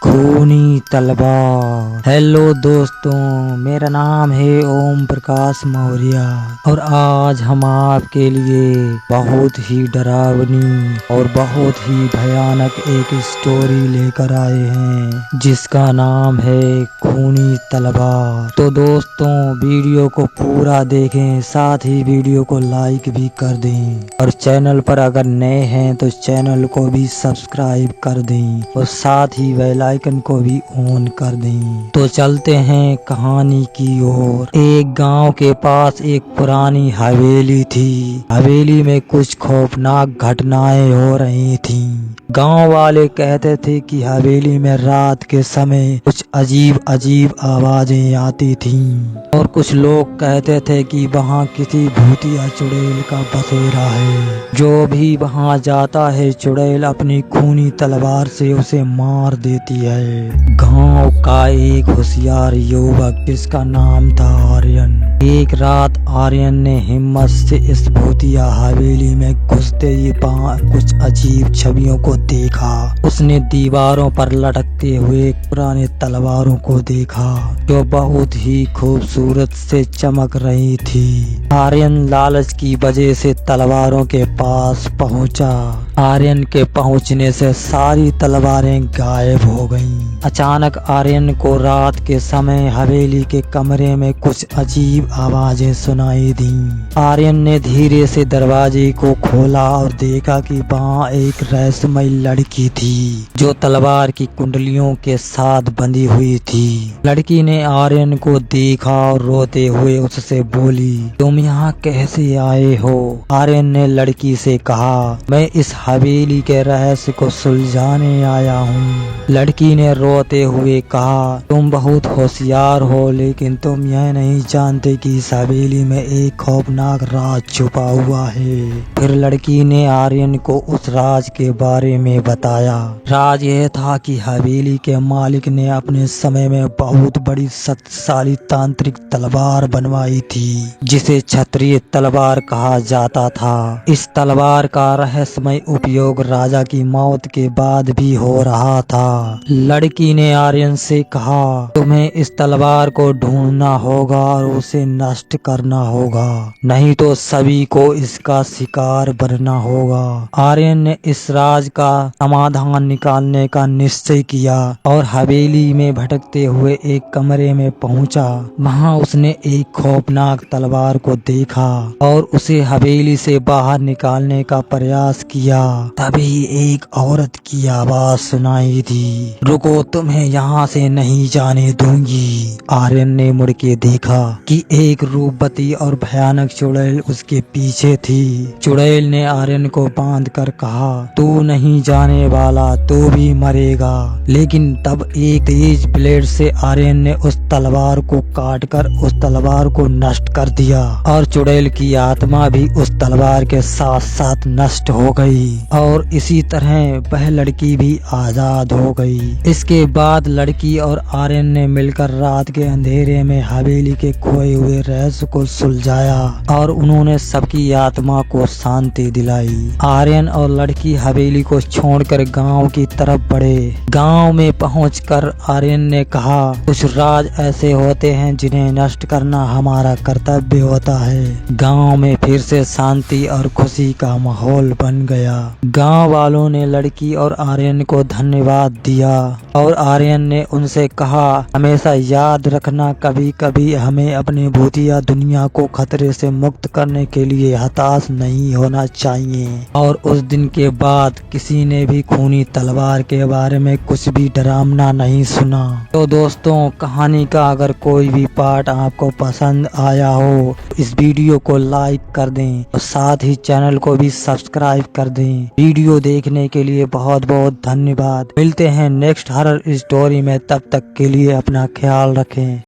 खूनी तलवार। हेलो दोस्तों, मेरा नाम है ओम प्रकाश मौर्य और आज हम आपके लिए बहुत ही डरावनी और बहुत ही भयानक एक स्टोरी लेकर आए हैं जिसका नाम है खूनी तलवार। तो दोस्तों, वीडियो को पूरा देखें, साथ ही वीडियो को लाइक भी कर दें और चैनल पर अगर नए हैं तो चैनल को भी सब्सक्राइब कर दें और साथ ही बेल आइकन को भी ऑन कर दें। तो चलते हैं कहानी की ओर। एक गांव के पास एक पुरानी हवेली थी। हवेली में कुछ खौफनाक घटनाएं हो रही थीं। गांव वाले कहते थे कि हवेली में रात के समय कुछ अजीब अजीब आवाजें आती थीं और कुछ लोग कहते थे कि वहाँ किसी भूतिया चुड़ैल का बसेरा है। जो भी वहाँ जाता है चुड़ैल अपनी खूनी तलवार से उसे मार देती है। गांव का एक होशियार युवक जिसका नाम था आर्यन, एक रात आर्यन ने हिम्मत से इस भूतिया हवेली में घुसते ही कुछ अजीब छवियों को देखा। उसने दीवारों पर लटकते हुए पुराने तलवारों को देखा जो बहुत ही खूबसूरत से चमक रही थी। आर्यन लालच की वजह से तलवारों के पास पहुंचा। आर्यन के पहुंचने से सारी तलवारें गायब हो गईं। अचानक आर्यन को रात के समय हवेली के कमरे में कुछ अजीब आवाजें सुनाई दी। आर्यन ने धीरे से दरवाजे को खोला और देखा कि वहाँ एक रहस्यमयी लड़की थी जो तलवार की कुंडलियों के साथ बंधी हुई थी। लड़की ने आर्यन को देखा और रोते हुए उससे बोली, तुम यहाँ कैसे आए हो? आर्यन ने लड़की से कहा, मैं इस हवेली के रहस्य को सुलझाने आया हूँ। लड़की ने रोते हुए कहा, तुम बहुत होशियार हो लेकिन तुम यह नहीं जानते कि इस हवेली में एक खौफनाक राज छुपा हुआ है। फिर लड़की ने आर्यन को उस राज के बारे में बताया। राज यह था कि हवेली के मालिक ने अपने समय में बहुत बड़ी शक्तिशाली तांत्रिक तलवार बनवाई थी जिसे क्षत्रिय तलवार कहा जाता था। इस तलवार का रहस्यमय उपयोग राजा की मौत के बाद भी हो रहा था। लड़की ने आर्यन से कहा, तुम्हें इस तलवार को ढूंढना होगा और उसे नष्ट करना होगा, नहीं तो सभी को इसका शिकार बनना होगा। आर्यन ने इस राज का समाधान निकालने का निश्चय किया और हवेली में भटकते हुए एक कमरे में पहुंचा। वहां उसने एक खौफनाक तलवार को देखा और उसे हवेली से बाहर निकालने का प्रयास किया। तभी एक औरत की आवाज सुनाई दी, रुको, तुम्हें यहाँ से नहीं जाने दूंगी। आर्यन ने मुड़ के देखा कि एक रूपवती और भयानक चुड़ैल उसके पीछे थी। चुड़ैल ने आर्यन को बांध कर कहा, तू नहीं जाने वाला, तू भी मरेगा। लेकिन तब एक तेज ब्लेड से आर्यन ने उस तलवार को काटकर उस तलवार को नष्ट कर दिया और चुड़ैल की आत्मा भी उस तलवार के साथ साथ नष्ट हो गई और इसी तरह वह लड़की भी आजाद हो गई। इसके बाद लड़की और आर्यन ने मिलकर रात के अंधेरे में हवेली के खोए हुए रहस्य को सुलझाया और उन्होंने सबकी आत्मा को शांति दिलाई। आर्यन और लड़की हवेली को छोड़कर गांव की तरफ बढ़े। गांव में पहुंचकर आर्यन ने कहा, कुछ राज ऐसे होते हैं जिन्हें नष्ट करना हमारा कर्तव्य होता है। गांव में फिर से शांति और खुशी का माहौल बन गया। गांव वालों ने लड़की और आर्यन को धन्यवाद दिया और आर्यन ने उनसे कहा, हमेशा याद रखना, कभी कभी हमें अपनी भूतिया दुनिया को खतरे से मुक्त करने के लिए हताश नहीं होना चाहिए। और उस दिन के बाद किसी ने भी खूनी तलवार के बारे में कुछ भी डरावना नहीं सुना। तो दोस्तों, कहानी का अगर कोई भी पार्ट आपको पसंद आया हो इस वीडियो को लाइक कर दें और साथ ही चैनल को भी सब्सक्राइब कर दें। वीडियो देखने के लिए बहुत बहुत धन्यवाद। मिलते हैं नेक्स्ट हॉरर स्टोरी में, तब तक के लिए अपना ख्याल रखें।